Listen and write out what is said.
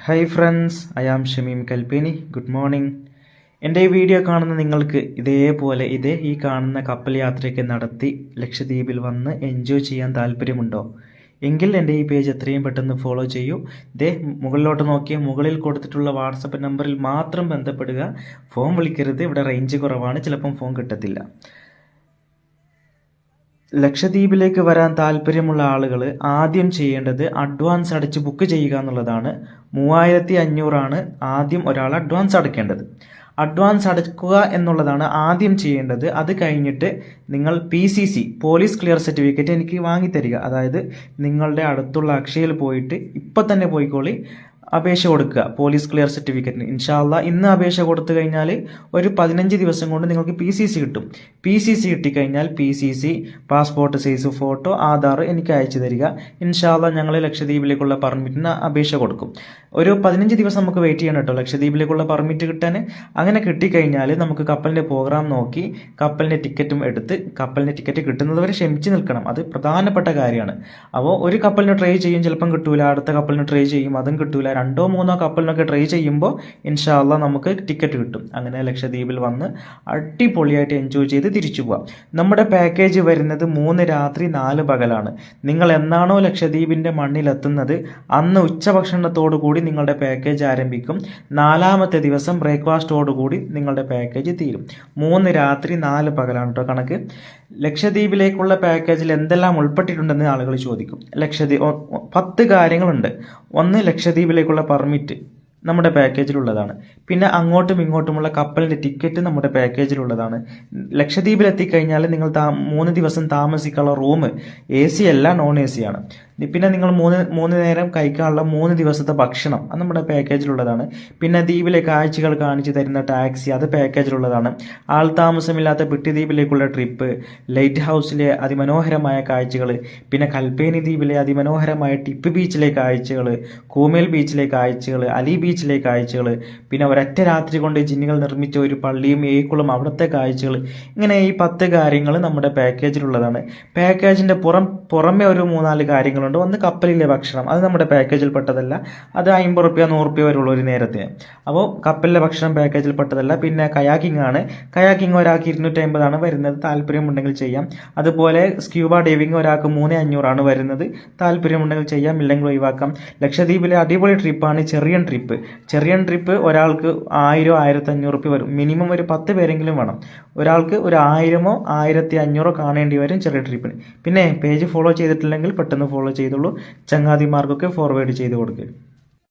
Hi friends, I am Shameem Kalpeni. Good morning. എൻ്റെ ഈ video കാണുന്ന നിങ്ങൾക്ക് ഇതേപോലെ ഈ കാണുന്ന കപ്പൽ യാത്രയൊക്കെ നടത്തി ലക്ഷദ്വീപിൽ വന്ന് എൻജോയ് ചെയ്യാൻ താല്പര്യമുണ്ടോ എങ്കിൽ എൻ്റെ ഈ പേജ് എത്രയും പെട്ടെന്ന് ഫോളോ ചെയ്യൂ. മുകളിലോട്ട് നോക്കിയ മുകളിൽ കൊടുത്തിട്ടുള്ള വാട്സപ്പ് നമ്പറിൽ മാത്രം ബന്ധപ്പെടുക. ഫോൺ വിളിക്കരുത്, ഇവിടെ റേഞ്ച് കുറവാണ്, ചിലപ്പം ഫോൺ കിട്ടത്തില്ല. ലക്ഷദ്വീപിലേക്ക് വരാൻ താല്പര്യമുള്ള ആളുകൾ ആദ്യം ചെയ്യേണ്ടത് അഡ്വാൻസ് അടച്ച് ബുക്ക് ചെയ്യുക എന്നുള്ളതാണ്. 3500 ആദ്യം ഒരാൾ അഡ്വാൻസ് അടയ്ക്കേണ്ടത്. അഡ്വാൻസ് അടയ്ക്കുക എന്നുള്ളതാണ് ആദ്യം ചെയ്യേണ്ടത്. അത് കഴിഞ്ഞിട്ട് നിങ്ങൾ PCC പോലീസ് ക്ലിയർ സർട്ടിഫിക്കറ്റ് എനിക്ക് വാങ്ങിത്തരിക. അതായത് നിങ്ങളുടെ അടുത്തുള്ള അക്ഷയയിൽ പോയിട്ട് ഇപ്പം തന്നെ പോയിക്കോളി, അപേക്ഷ കൊടുക്കുക പോലീസ് ക്ലിയർ സർട്ടിഫിക്കറ്റിന്. ഇൻഷാ അല്ലാഹ് ഇന്ന് അപേക്ഷ കൊടുത്തു കഴിഞ്ഞാൽ ഒരു 15 ദിവസം കൊണ്ട് നിങ്ങൾക്ക് PCC കിട്ടും. PCC കിട്ടിക്കഴിഞ്ഞാൽ PCC passport size photo, Aadhaar എനിക്ക് അയച്ചു തരിക. ഇൻഷാ അല്ലാഹ് ഞങ്ങൾ ലക്ഷദ്വീപിലേക്കുള്ള പെർമിറ്റിന് അപേക്ഷ കൊടുക്കും. ഒരു 15 ദിവസം നമുക്ക് വെയിറ്റ് ചെയ്യണം കേട്ടോ ലക്ഷദ്വീപിലേക്കുള്ള പെർമിറ്റ് കിട്ടാൻ. അങ്ങനെ കിട്ടിക്കഴിഞ്ഞാൽ നമുക്ക് കപ്പലിൻ്റെ പ്രോഗ്രാം നോക്കി കപ്പലിൻ്റെ ടിക്കറ്റും എടുത്ത് കപ്പലിൻ്റെ ടിക്കറ്റ് കിട്ടുന്നതുവരെ ക്ഷമിച്ച് നിൽക്കണം. അത് പ്രധാനപ്പെട്ട കാര്യമാണ്. അപ്പോൾ ഒരു കപ്പലിന് ട്രൈ ചെയ്യും, ചിലപ്പം കിട്ടൂല. അടുത്ത കപ്പലിന് ട്രൈ ചെയ്യും, അതും കിട്ടൂല. 2 or 3 കപ്പലിനൊക്കെ ട്രൈ ചെയ്യുമ്പോൾ ഇൻഷാ അല്ലാഹ് നമുക്ക് ടിക്കറ്റ് കിട്ടും. അങ്ങനെ ലക്ഷദ്വീപിൽ വന്ന് അടിപൊളിയായിട്ട് എൻജോയ് ചെയ്ത് തിരിച്ചു പോവാം. നമ്മുടെ പാക്കേജ് വരുന്നത് 3 രാത്രി 4 പകലാണ്. നിങ്ങൾ എന്നാണോ ലക്ഷദ്വീപിൻ്റെ മണ്ണിലെത്തുന്നത് അന്ന് ഉച്ചഭക്ഷണത്തോടു കൂടി നിങ്ങളുടെ പാക്കേജ് ആരംഭിക്കും. 4ാമത്തെ ദിവസം ബ്രേക്ക്ഫാസ്റ്റോടുകൂടി നിങ്ങളുടെ പാക്കേജ് തീരും. 3 രാത്രി 4 പകലാണ് കേട്ടോ കണക്ക്. ലക്ഷദ്വീപിലേക്കുള്ള പാക്കേജിൽ എന്തെല്ലാം ഉൾപ്പെട്ടിട്ടുണ്ടെന്ന് ആളുകൾ ചോദിക്കും. 10 കാര്യങ്ങളുണ്ട്. ഒന്ന്, ലക്ഷദ്വീപിലേക്കുള്ള പെർമിറ്റ് നമ്മുടെ പാക്കേജിലുള്ളതാണ്. പിന്നെ അങ്ങോട്ടും ഇങ്ങോട്ടുമുള്ള കപ്പലിൻ്റെ ടിക്കറ്റ് നമ്മുടെ പാക്കേജിലുള്ളതാണ്. ലക്ഷദ്വീപിൽ എത്തിക്കഴിഞ്ഞാൽ നിങ്ങൾ 3 ദിവസം താമസിക്കാനുള്ള റൂം AC അല്ല, നോൺ AC ആണ്. പിന്നെ നിങ്ങൾ മൂന്ന് നേരം കഴിക്കാനുള്ള 3 ദിവസത്തെ ഭക്ഷണം അത് നമ്മുടെ പാക്കേജിലുള്ളതാണ്. പിന്നെ ദ്വീപിലെ കാഴ്ചകൾ കാണിച്ചു തരുന്ന ടാക്സി അത് പാക്കേജിലുള്ളതാണ്. ആൾ താമസമില്ലാത്ത പിട്ടിദ്വീപിലേക്കുള്ള ട്രിപ്പ്, ലൈറ്റ് ഹൗസിലെ അതിമനോഹരമായ കാഴ്ചകൾ, പിന്നെ കൽപ്പേനി ദ്വീപിലെ അതിമനോഹരമായ ടിപ്പ് ബീച്ചിലെ കാഴ്ചകൾ, കൂമേൽ ബീച്ചിലെ കാഴ്ചകൾ, അലി ബീച്ചിലെ കാഴ്ചകൾ, പിന്നെ ഒരൊറ്റ രാത്രി കൊണ്ട് ജിന്നുകൾ നിർമ്മിച്ച ഒരു പള്ളിയും ഏക്കുളം അവിടുത്തെ കാഴ്ചകൾ. ഇങ്ങനെ ഈ 10 കാര്യങ്ങൾ നമ്മുടെ പാക്കേജിലുള്ളതാണ്. പാക്കേജിൻ്റെ പുറമെ ഒരു 3-4 കാര്യങ്ങളുണ്ട്. ഒന്ന്, കപ്പലിലെ ഭക്ഷണം അത് നമ്മുടെ പാക്കേജിൽ പെട്ടതല്ല. അത് 50 റുപ്യ 100 റുപ്യ വരെയുള്ള ഒരു നേരത്തിന്. അപ്പോൾ കപ്പലിലെ ഭക്ഷണം പാക്കേജിൽ പെട്ടതല്ല. പിന്നെ കയാക്കിംഗ് ആണ്. കയാക്കിംഗ് ഒരാൾക്ക് 250 വരുന്നത്. താല്പര്യമുണ്ടെങ്കിൽ ചെയ്യാം. അതുപോലെ സ്ക്യൂബ ഡൈവിംഗ് ഒരാൾക്ക് 3500 വരുന്നത്. താല്പര്യമുണ്ടെങ്കിൽ ചെയ്യാം, ഇല്ലെങ്കിൽ ഒഴിവാക്കാം. ലക്ഷദ്വീപിലെ അടിപൊളി ട്രിപ്പാണ് ചെറിയൻ ട്രിപ്പ് ഒരാൾക്ക് 1000-1500 റുപ്യ വരും. മിനിമം ഒരു 10 പേരെങ്കിലും വേണം. ഒരാൾക്ക് ഒരു 1000 1500 കാണേണ്ടി വരും ചെറിയ ട്രിപ്പിന്. പിന്നെ പേജ് ഫോളോ ചെയ്തിട്ടില്ലെങ്കിൽ പെട്ടെന്ന് ഫോളോ ചെയ്തോളൂ. ചങ്ങാതിമാർക്കൊക്കെ ഫോർവേഡ് ചെയ്ത് കൊടുക്കുക.